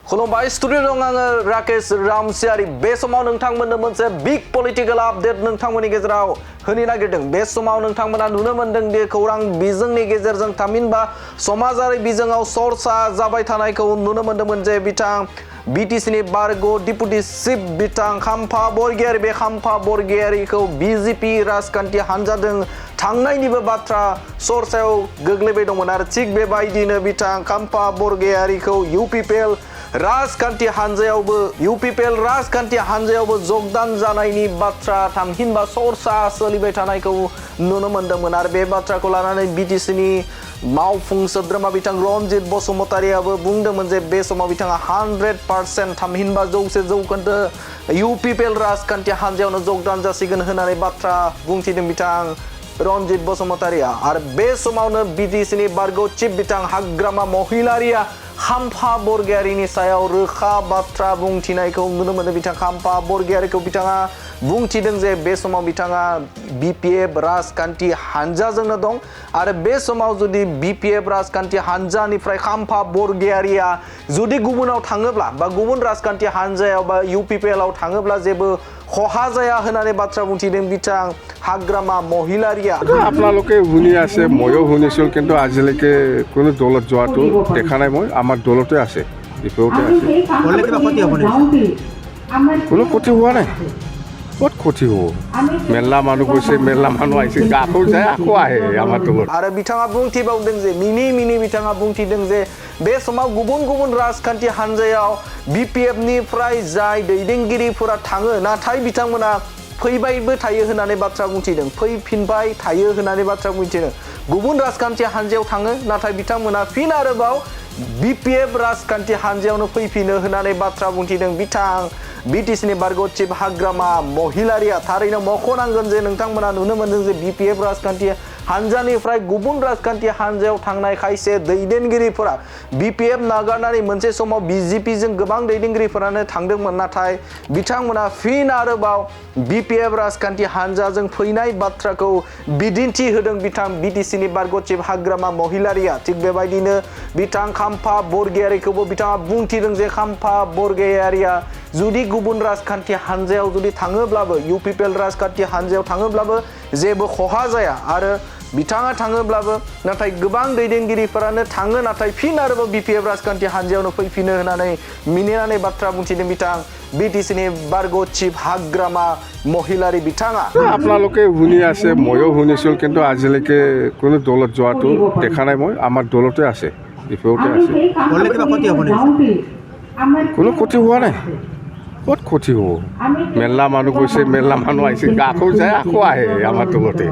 खुलुमबाय स्टुडिअ दं आङो राकेश रामसियारि बे समाव नोंथांमोननो मोनसे बिग पलिटिकल आपडेट नोंथांमोननि गेजेराव होनो नागिरदों बे समाव नोंथांमोना नुनो मोनदों दि खौरां बिजोंनि गेजेरजों थामहिनबा समाजारि बिजोङाव चर्चा जाबाय थानायखौ नुनो मोनदोंमोन जे बिथां बिटिसिनि बरगय डिपुटि चिफ बिथां खाम्फा बरगयारि बे खाम्फा बरगयारिखौ बिजेपि राजखान्थि हान्जाजों थांनायनिबो बाथ्रा चर्चायाव गोग्लैबाय दंमोन आरो थिग बेबायदिनो बिथां खाम्फा बरगयारिखौ इउपिपिएल राजखान्थि हान्जायावबो जगदान जानायनि बाथ्रा थामहिनबा चर्चा सोलिबाय थानायखौ नुनो मोनदोंमोन आरो बे बाथ्राखौ लानानै बिटिसिनि मावफुं सोद्रोमा बिथां रनजित बसुमतारियाबो बुंदोंमोन जे बे समाव बिथाङा 100% थामहिनबा 100% इउपिपिएल राजखान्थि हान्जायावनो जगदान जासिगोन होननानै बाथ्रा बुंथिदों बिथां रनजित बसुमतारिया आरो बे समावनो बिटिसिनि बरगय चिफ बिथां हाग्रामा महिलारिया खाम्फा बरगयारिनि सायाव रोखा बाथ्रा बुंथिनायखौ नुनो मोनो बिथां खाम्फा बरगयारिखौ बिथाङा बुंथिदों जे बे समाव बिथाङा बिपिएफ राजखान्थि हान्जाजोंनो दं आरो बे समाव जुदि बिपिएफ राजखान्थि हान्जानिफ्राय खाम्फा बरगयारिया जुदि गुबुनाव थाङोब्ला बा गुबुन राजखान्थि हान्जायाव बा इउपिपिएलआव थाङोब्ला जेबो खहा जाया होननानै बाथ्रा बुंथिदों बिथां हाग्रामा महिलारिया আপোনালোকে শুনি আছে ময়ো শুনিছোঁ কিন্তু আজিলৈকে কোনো দলত যোৱাটো দেখা নাই মই আমাৰ দলতে আছে বিপদতে আছে কোনো ক্ষতি হোৱা নাই ক'ত ক্ষতি হ'ব মেলা মানুহ গৈছে মেলা মানুহ আহিছে আকৌ যায় আকৌ আহে আমাৰ দলত आरो बिथाङा बुंथिबावदों जे मिनि बिथाङा बुंथिदों जे बे समाव गुबुन राजखान्थि हान्जायाव बिपिएफनिफ्राय जाय दैदेनगिरिफोरा थाङो नाथाय बिथांमोना फैबायबो थायो होननानै बाथ्रा बुंथिदों फैफिनबाय थायो होननानै बाथ्रा बुंथिदों गुबुन राजखान्थि हान्जायाव थाङो नाथाय बिथांमोना फिन आरोबाव बिपिएफ राजखान्थि हान्जायावनो फैफिनो होननानै बाथ्रा बुंथिदों बिथां बिटिसिनि बरगय चिफ हाग्रामा महिलारिया थारैनो मख'नांगोन जे नोंथांमोना नुनो मोनदों जे बिपिएफ राजखान्थि हान्जानिफ्राय गुबुन राजखान्थि हान्जायाव थांनाय खायसे दैदेनगिरिफोरा बिपिएफ नागारनानै मोनसे समाव बिजेपिजों गोबां दैदेनगिरिफोरानो थांदोंमोन नाथाय बिथांमोना फिन आरोबाव बिपिएफ राजखान्थि हान्जाजों फैनाय बाथ्राखौ बिदिन्थि होदों बिथां बिटिसिनि बरगय चिफ हाग्रामा महिलारिया थिग बेबायदिनो बिथां खाम्फा बरगयारिखौबो बिथाङा बुंथिदों जे खाम्फा बरगयारिया जुदि गुबुन राजखान्थि हान्जायाव जुदि थाङोब्लाबो इउपिपिएल राजखान्थि हान्जायाव थाङोब्लाबो जेबो खहा जाया आरो बिथाङा थाङोब्लाबो नाथाय गोबां दैदेनगिरिफोरानो थाङो नाथाय फिन आरोबाव बिपिएफ राजखान्थि हान्जायावनो फैफिनो होननानै मिनिनानै बाथ्रा बुंथिदों बिथां बिटिसिनि बरगय चिफ हाग्रामा महिलारि बिथाङा আপোনালোকে শুনি আছে ময়ো শুনিছোঁ কিন্তু আজিলৈকে কোনো দলত যোৱাটো দেখা নাই মই আমাৰ দলতে আছে বিপদতে আছে কোনো ক্ষতি হোৱা নাই ক'ত ক্ষতি হ'ব মেলা মানুহ গৈছে মেলা মানুহ আহিছে আকৌ যায় আকৌ আহে আমাৰ দলতে